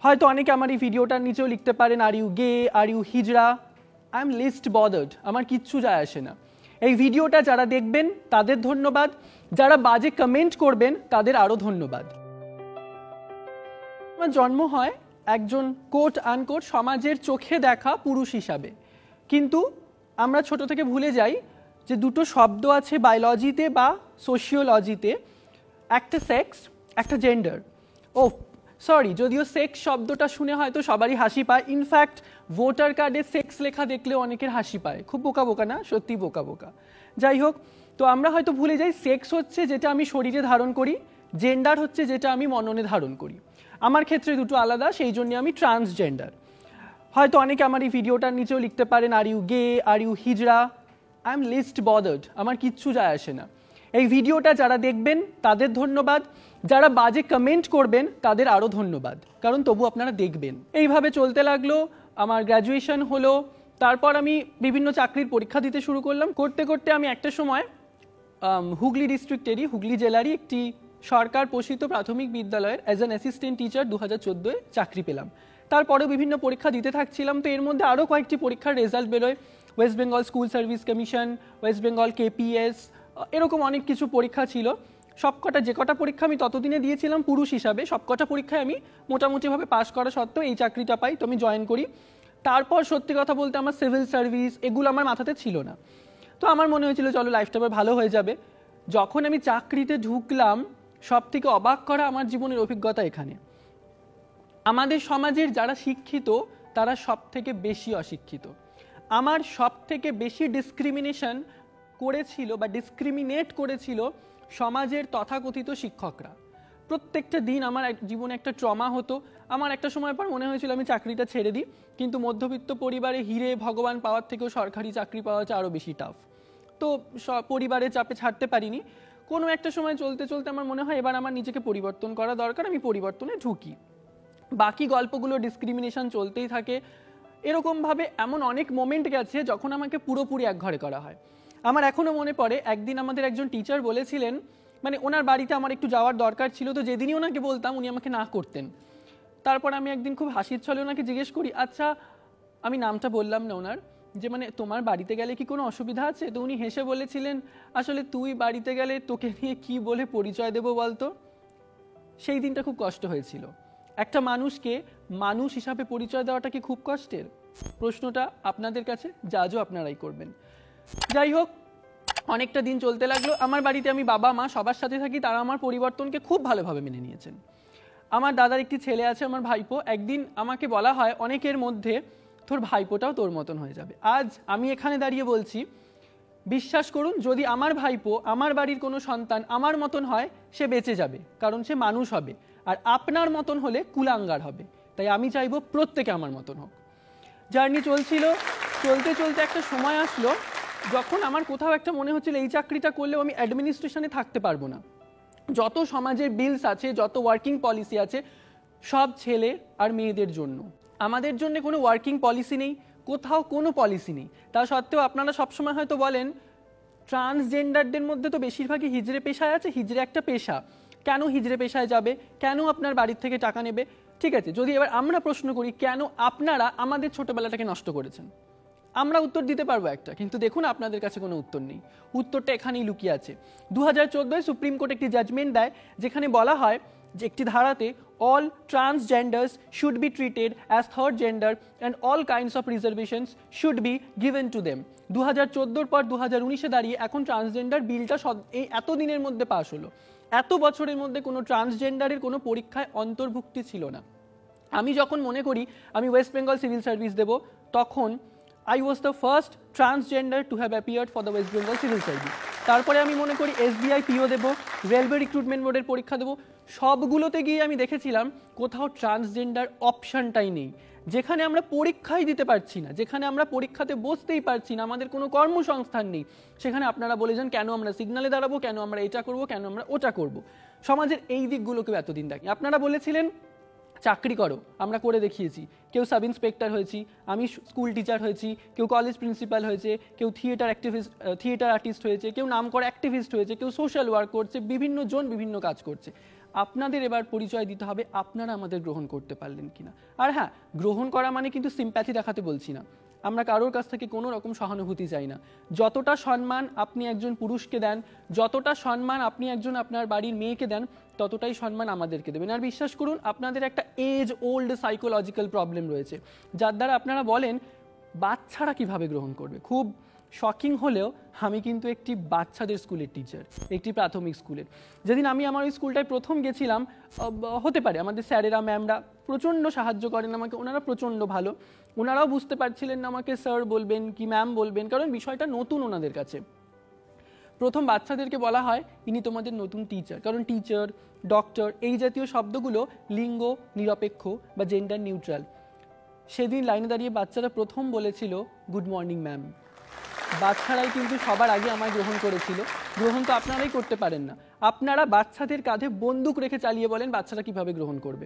হয়তো অনেকে আমার এই ভিডিওটার নিচেও লিখতে পারেন are you gay, are you হিজড়া। আই এম লিস্ট বদার্ড, আমার কিচ্ছু যায় আসে না। এই ভিডিওটা যারা দেখবেন তাদের ধন্যবাদ, যারা বাজে কমেন্ট করবেন তাদের আরও ধন্যবাদ। আমার জন্ম হয় একজন কোট আনকোট সমাজের চোখে দেখা পুরুষ হিসাবে, কিন্তু আমরা ছোট থেকে ভুলে যাই যে দুটো শব্দ আছে বায়োলজিতে বা সোশিওলজিতে, একটা সেক্স, একটা জেন্ডার। ও সরি, যদিও সেক্স শব্দটা শুনে হয়তো সবারই হাসি পায়, ইনফ্যাক্ট ভোটার কার্ডে সেক্স লেখা দেখলেও অনেকের হাসি পায়। খুব বোকা বোকা না? সত্যি বোকা বোকা। যাই হোক, তো আমরা হয়তো ভুলে যাই সেক্স হচ্ছে যেটা আমি শরীরে ধারণ করি, জেন্ডার হচ্ছে যেটা আমি মননে ধারণ করি। আমার ক্ষেত্রে দুটো আলাদা, সেই জন্য আমি ট্রান্সজেন্ডার। হয়তো অনেকে আমার এই ভিডিওটার নিচেও লিখতে পারেন are you gay, are you হিজড়া। আই এম লিস্ট বদার্ড, আমার কিচ্ছু যায় আসে না। এই ভিডিওটা যারা দেখবেন তাদের ধন্যবাদ, যারা বাজে কমেন্ট করবেন তাদের আরও ধন্যবাদ, কারণ তবু আপনারা দেখবেন। এইভাবে চলতে লাগলো, আমার গ্র্যাজুয়েশন হলো, তারপর আমি বিভিন্ন চাকরির পরীক্ষা দিতে শুরু করলাম। করতে করতে আমি একটা সময় হুগলি ডিস্ট্রিক্টেরই, হুগলি জেলারই একটি সরকার পোষিত প্রাথমিক বিদ্যালয়ের অ্যাজ অ্যান অ্যাসিস্ট্যান্ট টিচার 2014-এ চাকরি পেলাম। তারপরেও বিভিন্ন পরীক্ষা দিতে থাকছিলাম, তো এর মধ্যে আরও কয়েকটি পরীক্ষার রেজাল্ট বেরোয়। West Bengal school service commission, West Bengal KPS, এরকম অনেক কিছু পরীক্ষা ছিল। সবকটা, যে কটা পরীক্ষা আমি ততদিনে দিয়েছিলাম পুরুষ হিসাবে, সবকটা পরীক্ষায় আমি মোটামুটিভাবে পাশ করা সত্ত্বেও এই চাকরিটা পাই, তো আমি জয়েন করি। তারপর সত্যি কথা বলতে আমার সিভিল সার্ভিস এগুলো আমার মাথাতে ছিল না, তো আমার মনে হয়েছিল চলো লাইফটা এবার ভালো হয়ে যাবে। যখন আমি চাকরিতে ঢুকলাম, সব থেকে অবাক করা আমার জীবনের অভিজ্ঞতা এখানে। আমাদের সমাজের যারা শিক্ষিত তারা সব থেকে বেশি অশিক্ষিত। আমার সব থেকে বেশি ডিসক্রিমিনেশন করেছিল বা ডিসক্রিমিনেট করেছিল সমাজের তথাকথিত শিক্ষকরা। প্রত্যেকটা দিন আমার জীবনে একটা ট্রমা হতো। আমার একটা সময় পর মনে হয়েছিল আমি চাকরিটা ছেড়ে দিই, কিন্তু মধ্যবিত্ত পরিবারে হিরে ভগবান পাওয়ার থেকেও সরকারি চাকরি পাওয়া হচ্ছে আরও বেশি টাফ। তো পরিবারের চাপে ছাড়তে পারিনি। কোনো একটা সময় চলতে চলতে আমার মনে হয় এবার আমার নিজেকে পরিবর্তন করা দরকার, আমি পরিবর্তনে ঢুকি। বাকি গল্পগুলো ডিসক্রিমিনেশন চলতেই থাকে। এরকমভাবে এমন অনেক মোমেন্ট গেছে যখন আমাকে পুরোপুরি একঘরে করা হয়। আমার এখনও মনে পড়ে একদিন আমাদের একজন টিচার বলেছিলেন, মানে ওনার বাড়িতে আমার একটু যাওয়ার দরকার ছিল, তো যেদিনই ওনাকে বলতাম উনি আমাকে না করতেন। তারপর আমি একদিন খুব হাসির ছলে ওনাকে জিজ্ঞেস করি, আচ্ছা আমি নামটা বললাম না ওনার, যে মানে তোমার বাড়িতে গেলে কি কোনো অসুবিধা আছে? তো উনি হেসে বলেছিলেন, আসলে তুই বাড়িতে গেলে তোকে নিয়ে কি বলে পরিচয় দেবো বলতো। সেই দিনটা খুব কষ্ট হয়েছিল। একটা মানুষকে মানুষ হিসাবে পরিচয় দেওয়াটা কি খুব কষ্টের? প্রশ্নটা আপনাদের কাছে, জাজও আপনারাই করবেন। যাই হোক, অনেকটা দিন চলতে লাগলো। আমার বাড়িতে আমি বাবা মা সবার সাথে থাকি, তারা আমার পরিবর্তনকে খুব ভালোভাবে মেনে নিয়েছেন। আমার দাদার একটি ছেলে আছে, আমার ভাইপো। একদিন আমাকে বলা হয় অনেকের মধ্যে তোর ভাইপোটাও তোর মতন হয়ে যাবে। আজ আমি এখানে দাঁড়িয়ে বলছি, বিশ্বাস করুন, যদি আমার ভাইপো, আমার বাড়ির কোনো সন্তান আমার মতন হয়, সে বেঁচে যাবে, কারণ সে মানুষ হবে। আর আপনার মতন হলে কুলাঙ্গার হবে। তাই আমি চাইবো প্রত্যেকে আমার মতন হোক। জার্নি চলছিল, চলতে চলতে একটা সময় আসলো যখন আমার কোথাও একটা মনে হচ্ছিল এই চাকরিটা করলেও আমি অ্যাডমিনিস্ট্রেশনে থাকতে পারবো না। যত সমাজের বিলস আছে, যত ওয়ার্কিং পলিসি আছে, সব ছেলে আর মেয়েদের জন্য। আমাদের জন্য কোনো ওয়ার্কিং পলিসি নেই, কোথাও কোনো পলিসি নেই। তা সত্ত্বেও আপনারা সবসময় হয়তো বলেন ট্রান্সজেন্ডারদের মধ্যে তো বেশিরভাগই হিজড়ে পেশায় আছে, হিজড়ে একটা পেশা, কেন হিজড়ে পেশায় যাবে, কেন আপনার বাড়ির থেকে টাকা নেবে? ঠিক আছে, যদি এবার আমরা প্রশ্ন করি কেন আপনারা আমাদের ছোটবেলাটাকে নষ্ট করেছেন, আমরা উত্তর দিতে পারবো একটা, কিন্তু দেখুন আপনাদের কাছে কোনো উত্তর নেই। উত্তরটা এখানেই লুকিয়ে আছে। 2014-এ সুপ্রিম কোর্ট একটি জাজমেন্ট দেয়, যেখানে বলা হয় যে একটি ধারাতে all transgenders should be treated as third gender and all kinds of reservations should be given to them। 2014-র পর 2019-এ দাঁড়িয়ে এখন ট্রান্সজেন্ডার বিলটা এই এত দিনের মধ্যে পাশ হলো। এত বছরের মধ্যে কোনো ট্রান্সজেন্ডারের কোনো পরীক্ষায় অন্তর্ভুক্তি ছিল না। আমি যখন মনে করি আমি ওয়েস্ট বেঙ্গল সিভিল সার্ভিস দেব, তখন I was the first transgender to have appeared for the West Bengal Civil Service। তারপরে আমি মনে করি SBI PO দেব, রেলওয়ে রিক্রুটমেন্ট বোর্ডের পরীক্ষা দেব, সবগুলোতে গিয়ে আমি দেখেছিলাম কোথাও ট্রান্সজেন্ডার অপশানটাই নেই। যেখানে আমরা পরীক্ষাই দিতে পারছি না, যেখানে আমরা পরীক্ষাতে বসতেই পারছি না, আমাদের কোনো কর্মসংস্থান নেই, সেখানে আপনারা বলে যান কেন আমরা সিগনালে দাঁড়াবো, কেন আমরা এটা করব, কেন আমরা ওটা করব। সমাজের এই দিকগুলোকেও এতদিন দেখি। আপনারা বলেছিলেন চাকরি করো, আমরা করে দেখিয়েছি। কেউ সাব ইন্সপেক্টর হয়েছি, আমি স্কুল টিচার হয়েছি, কেউ কলেজ প্রিন্সিপাল হয়েছে, কেউ থিয়েটার আর্টিস্ট হয়েছে, কেউ নামকরা অ্যাক্টিভিস্ট হয়েছে, কেউ সোশ্যাল ওয়ার্ক করছে, বিভিন্ন জন বিভিন্ন কাজ করছে। আপনাদের এবার পরিচয় দিতে হবে আপনারা আমাদের গ্রহণ করতে পারলেন কিনা। আর হ্যাঁ, গ্রহণ করা মানে কিন্তু সিম্প্যাথি দেখাতে বলছি না, আমরা কারোর কাছ থেকে কোনো রকম সহানুভূতি চাই না। যতটা সম্মান আপনি একজন পুরুষকে দেন, যতটা সম্মান আপনি একজন আপনার বাড়ির মেয়েকে দেন, ততটাই সম্মান আমাদেরকে দেবেন। আর বিশ্বাস করুন, আপনাদের একটা এজ ওল্ড সাইকোলজিক্যাল প্রবলেম রয়েছে, যার দ্বারা আপনারা বলেন বাচ্চারা কিভাবে গ্রহণ করবে। খুব শকিং হলেও আমি কিন্তু একটি বাচ্চাদের স্কুলের টিচার, একটি প্রাথমিক স্কুলের। যেদিন আমি আমার ওই স্কুলটায় প্রথম গেছিলাম, হতে পারে আমাদের স্যারেরা ম্যামরা প্রচণ্ড সাহায্য করেন আমাকে, ওনারা প্রচণ্ড ভালো, ওনারাও বুঝতে পারছিলেন না আমাকে স্যার বলবেন কি ম্যাম বলবেন, কারণ বিষয়টা নতুন ওনাদের কাছে। প্রথম বাচ্চাদেরকে বলা হয় ইনি তোমাদের নতুন টিচার, কারণ টিচার, ডক্টর এই জাতীয় শব্দগুলো লিঙ্গ নিরপেক্ষ বা জেন্ডার নিউট্রাল। সেদিন লাইনে দাঁড়িয়ে বাচ্চারা প্রথম বলেছিল গুড মর্নিং ম্যাম। বাচ্চারাই কিন্তু সবার আগে আমায় গ্রহণ করেছিল। গ্রহণ তো আপনারাই করতে পারেন না, আপনারা বাচ্চাদের কাঁধে বন্দুক রেখে চালিয়ে বলেন বাচ্চারা কিভাবে গ্রহণ করবে।